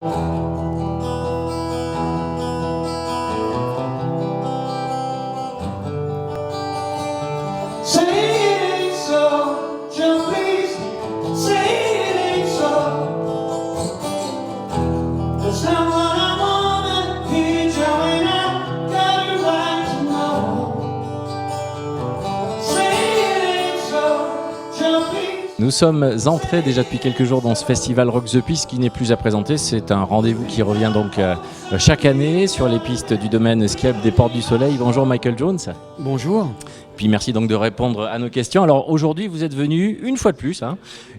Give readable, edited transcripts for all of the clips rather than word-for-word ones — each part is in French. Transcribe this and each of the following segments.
Say it ain't so, Joe, please. Say it ain't so. 'Cause I'm what I wanna hear, Joe, and I got a right to know. Say it ain't so, Joe, please. Nous sommes entrés déjà depuis quelques jours dans ce festival Rock the Piste qui n'est plus à présenter. C'est un rendez-vous qui revient donc chaque année sur les pistes du domaine ski alp des Portes du Soleil. Bonjour Michael Jones. Bonjour. Puis merci donc de répondre à nos questions. Alors aujourd'hui, vous êtes venu une fois de plus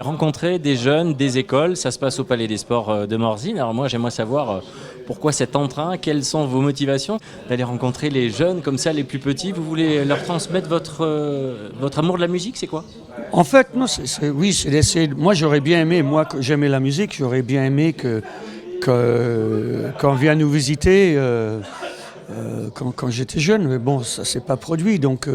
rencontrer des jeunes, des écoles. Ça se passe au Palais des Sports de Morzine. Alors moi, j'aimerais savoir pourquoi cet entrain, quelles sont vos motivations d'aller rencontrer les jeunes comme ça, les plus petits. Vous voulez leur transmettre votre amour de la musique, c'est quoi ? En fait, non, c'est d'essayer. Moi, j'aurais bien aimé, moi, que j'aimais la musique, j'aurais bien aimé qu'on vienne nous visiter quand j'étais jeune. Mais bon, ça s'est pas produit. Donc,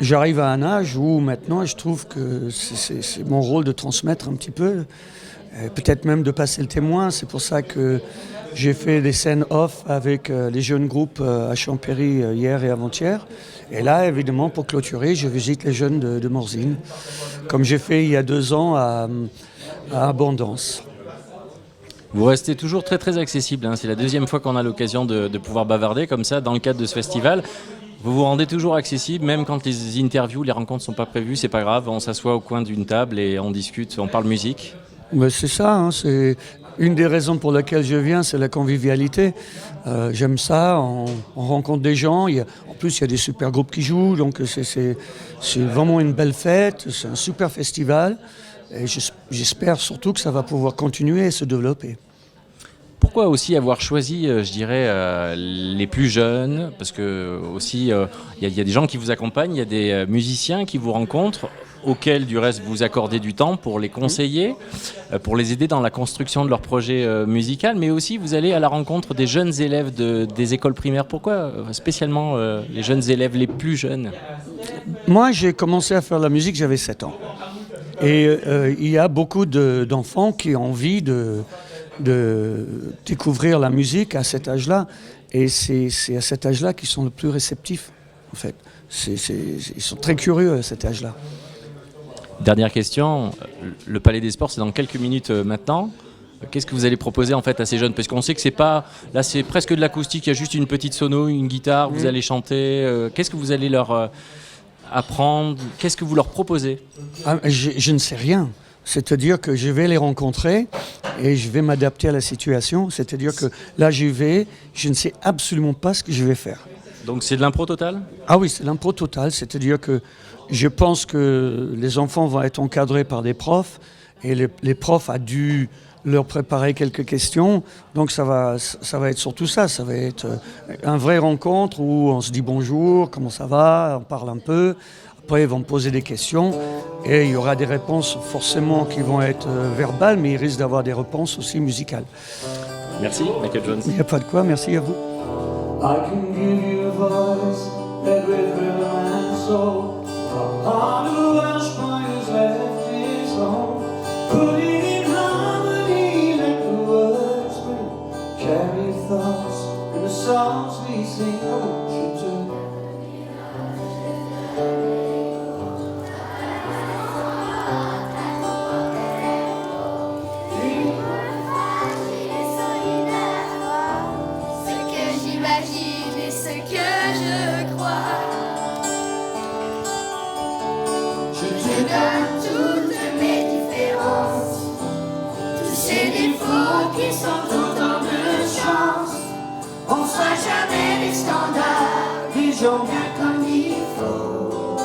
j'arrive à un âge où maintenant, je trouve que c'est mon rôle de transmettre un petit peu, peut-être même de passer le témoin. C'est pour ça que j'ai fait des scènes off avec les jeunes groupes à Champéry hier et avant-hier. Et là, évidemment, pour clôturer, je visite les jeunes de Morzine, comme j'ai fait il y a 2 ans à Abondance. Vous restez toujours très très accessible. C'est la deuxième fois qu'on a l'occasion de pouvoir bavarder comme ça dans le cadre de ce festival. Vous vous rendez toujours accessible, même quand les interviews, les rencontres ne sont pas prévues, c'est pas grave. On s'assoit au coin d'une table et on discute, on parle musique. Mais c'est ça, c'est une des raisons pour lesquelles je viens, c'est la convivialité. J'aime ça, on rencontre des gens, en plus il y a des super groupes qui jouent, donc c'est vraiment une belle fête, c'est un super festival, et j'espère surtout que ça va pouvoir continuer et se développer. Pourquoi aussi avoir choisi, je dirais, les plus jeunes ? Parce que aussi, il y a des gens qui vous accompagnent, il y a des musiciens qui vous rencontrent, auxquels du reste vous accordez du temps pour les conseiller, pour les aider dans la construction de leur projet musical, mais aussi vous allez à la rencontre des jeunes élèves des écoles primaires. Pourquoi spécialement les jeunes élèves les plus jeunes ? Moi, j'ai commencé à faire la musique, j'avais 7 ans. Et il y a beaucoup d'enfants qui ont envie de découvrir la musique à cet âge-là. Et c'est à cet âge-là qu'ils sont le plus réceptifs, en fait. Ils sont très curieux à cet âge-là. Dernière question, le Palais des Sports, c'est dans quelques minutes maintenant. Qu'est-ce que vous allez proposer en fait à ces jeunes ? Parce qu'on sait que c'est pas, là c'est presque de l'acoustique, il y a juste une petite sono, une guitare, vous allez chanter. Qu'est-ce que vous allez leur apprendre ? Qu'est-ce que vous leur proposez ? Je ne sais rien. C'est-à-dire que je vais les rencontrer et je vais m'adapter à la situation. C'est-à-dire que là j'y vais, je ne sais absolument pas ce que je vais faire. Donc c'est de l'impro total ? Ah oui, c'est l'impro total. C'est-à-dire que je pense que les enfants vont être encadrés par des profs et les profs ont dû leur préparer quelques questions. Donc ça va être surtout ça. Ça va être une vraie rencontre où on se dit bonjour, comment ça va, on parle un peu. Après, ils vont me poser des questions et il y aura des réponses forcément qui vont être verbales, mais il risque d'avoir des réponses aussi musicales. Merci, Michael Jones. Il n'y a pas de quoi, merci à vous. I can give you a voice that with rhythm and soul. All the Welshman has left his home. Put it in harmony, let the words ring. Carry thoughts in the songs we sing. I want you to. Qui sont autant de chance. On sera jamais les standards des gens bien comme il faut.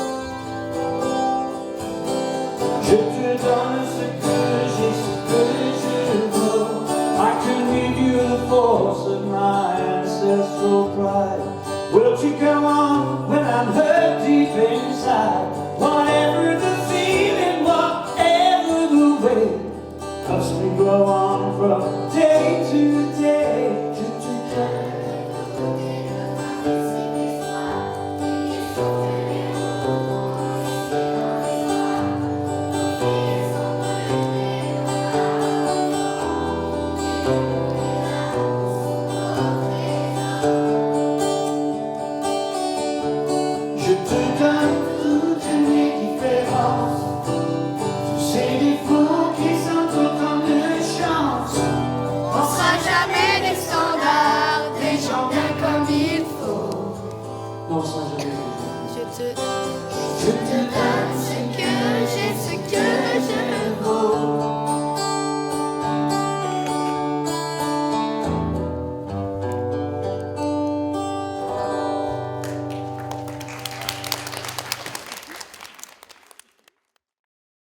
Je te donne ce que j'ai, ce que je vaux. I can give you the force of my ancestral pride. Will you go on when I'm hurt deep inside? Whatever the feeling, whatever the way, helps me go on from day to day. ne pensera jamais que Je te donne